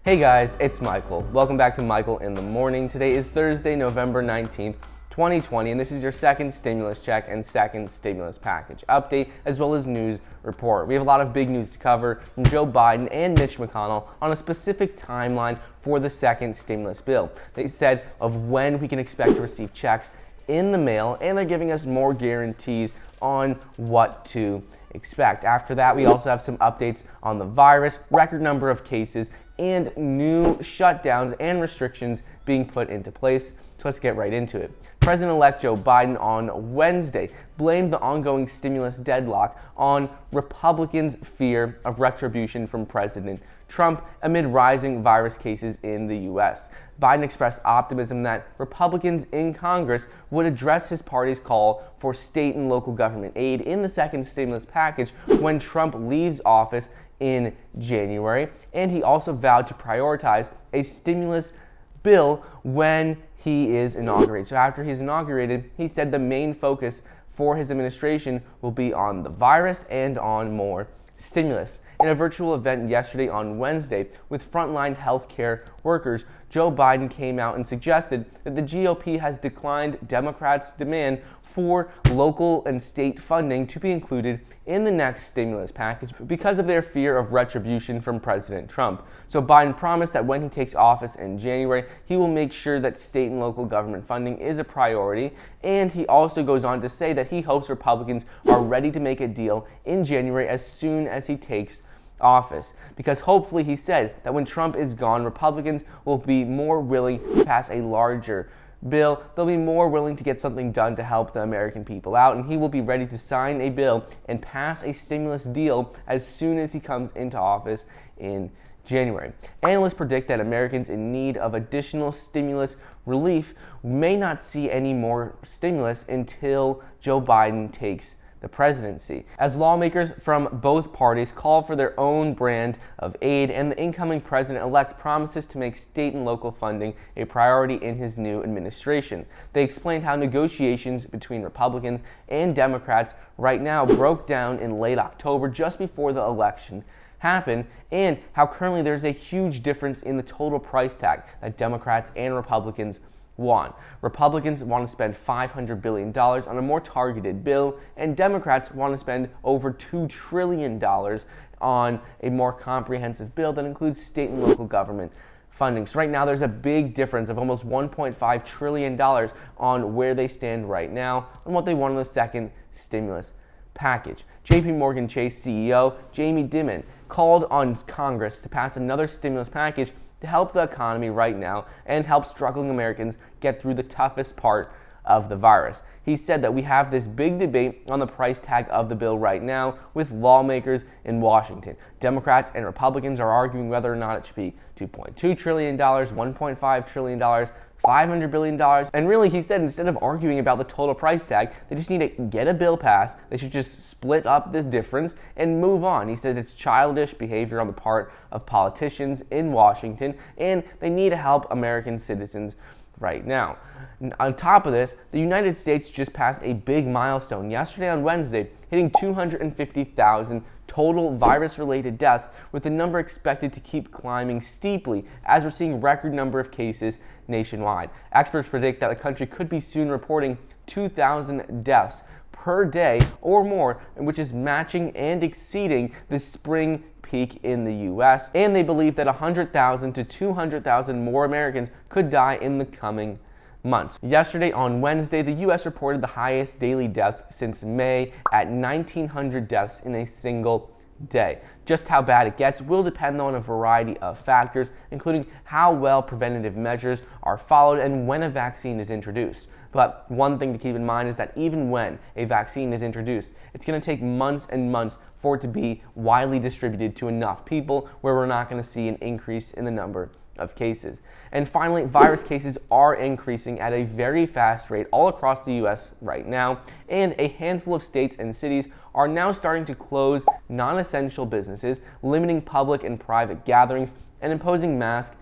Hey guys, it's Michael. Welcome back to Michael in the Morning. Today is Thursday, November 19th, 2020, and this is your second stimulus check and second stimulus package update, as well as news report. We have a lot of big news to cover from Joe Biden and Mitch McConnell on a specific timeline for the second stimulus bill. They said of when we can expect to receive checks in the mail, and they're giving us more guarantees on what to expect. After that, we also have some updates on the virus, record number of cases, and new shutdowns and restrictions being put into place. So let's get right into it. President-elect Joe Biden on Wednesday blamed the ongoing stimulus deadlock on Republicans' fear of retribution from President Trump amid rising virus cases in the U.S. Biden expressed optimism that Republicans in Congress would address his party's call for state and local government aid in the second stimulus package when Trump leaves office in January, and he also vowed to prioritize a stimulus bill when he is inaugurated. So after he's inaugurated, he said the main focus for his administration will be on the virus and on more stimulus. In a virtual event yesterday on Wednesday with frontline healthcare workers, Joe Biden came out and suggested that the GOP has declined Democrats' demand for local and state funding to be included in the next stimulus package because of their fear of retribution from President Trump. So Biden promised that when he takes office in January, he will make sure that state and local government funding is a priority, and he also goes on to say that he hopes Republicans are ready to make a deal in January as soon as he takes office, because hopefully, he said, that when Trump is gone, Republicans will be more willing to pass a larger bill. They'll be more willing to get something done to help the American people out, and he will be ready to sign a bill and pass a stimulus deal as soon as he comes into office in January. Analysts predict that Americans in need of additional stimulus relief may not see any more stimulus until Joe Biden takes the presidency, as lawmakers from both parties call for their own brand of aid, and the incoming president-elect promises to make state and local funding a priority in his new administration. They explained how negotiations between Republicans and Democrats right now broke down in late October, just before the election happened, and how currently there's a huge difference in the total price tag that Democrats and Republicans want. Republicans want to spend $500 billion on a more targeted bill, and Democrats want to spend over $2 trillion on a more comprehensive bill that includes state and local government funding. So right now there's a big difference of almost $1.5 trillion on where they stand right now and what they want in the second stimulus package. JP Morgan Chase CEO Jamie Dimon called on Congress to pass another stimulus package to help the economy right now and help struggling Americans get through the toughest part of the virus. He said that we have this big debate on the price tag of the bill right now with lawmakers in Washington. Democrats and Republicans are arguing whether or not it should be $2.2 trillion, $1.5 trillion, $500 billion. And really, he said, instead of arguing about the total price tag, they just need to get a bill passed. They should just split up the difference and move on. He said it's childish behavior on the part of politicians in Washington, and they need to help American citizens right now. On top of this, the United States just passed a big milestone yesterday on Wednesday, hitting 250,000 total virus-related deaths, with the number expected to keep climbing steeply as we're seeing record number of cases nationwide. Experts predict that the country could be soon reporting 2,000 deaths per day or more, which is matching and exceeding the spring peak in the U.S., and they believe that 100,000 to 200,000 more Americans could die in the coming months. Yesterday on Wednesday, the U.S. reported the highest daily deaths since May at 1,900 deaths in a single day. Just how bad it gets will depend on a variety of factors, including how well preventative measures are followed and when a vaccine is introduced. But one thing to keep in mind is that even when a vaccine is introduced, it's going to take months and months for it to be widely distributed to enough people where we're not going to see an increase in the number of cases. And finally, virus cases are increasing at a very fast rate all across the U.S. right now, and a handful of states and cities are now starting to close non-essential businesses, limiting public and private gatherings, and imposing mask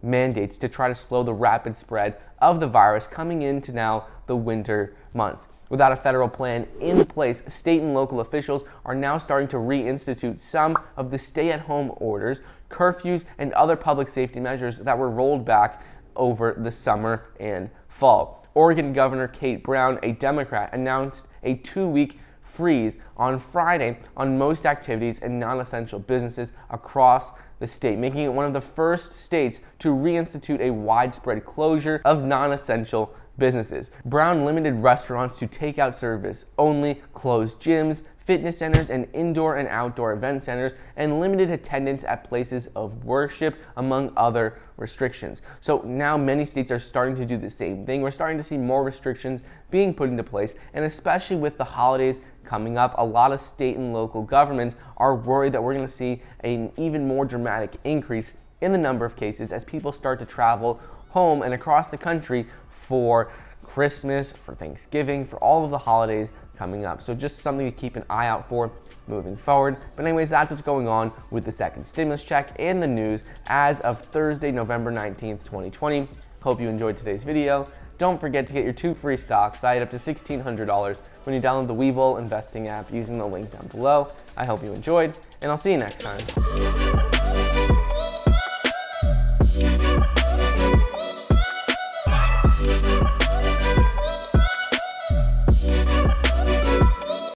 mandates to try to slow the rapid spread of the virus coming into now the winter months. Without a federal plan in place, state and local officials are now starting to reinstitute some of the stay-at-home orders curfews, and other public safety measures that were rolled back over the summer and fall. Oregon Governor Kate Brown, a Democrat, announced a 2-week freeze on Friday on most activities and non-essential businesses across the state, making it one of the first states to reinstitute a widespread closure of non-essential businesses. Brown limited restaurants to takeout service only, closed gyms, fitness centers, and indoor and outdoor event centers, and limited attendance at places of worship, among other restrictions. So now many states are starting to do the same thing. We're starting to see more restrictions being put into place, and especially with the holidays coming up, a lot of state and local governments are worried that we're going to see an even more dramatic increase in the number of cases as people start to travel home and across the country for Christmas, for Thanksgiving, for all of the holidays coming up. So just something to keep an eye out for moving forward. But anyways, that's what's going on with the second stimulus check and the news as of Thursday, November 19th, 2020. Hope you enjoyed today's video. Don't forget to get your 2 free stocks valued up to $1,600 when you download the Webull investing app using the link down below. I hope you enjoyed, and I'll see you next time.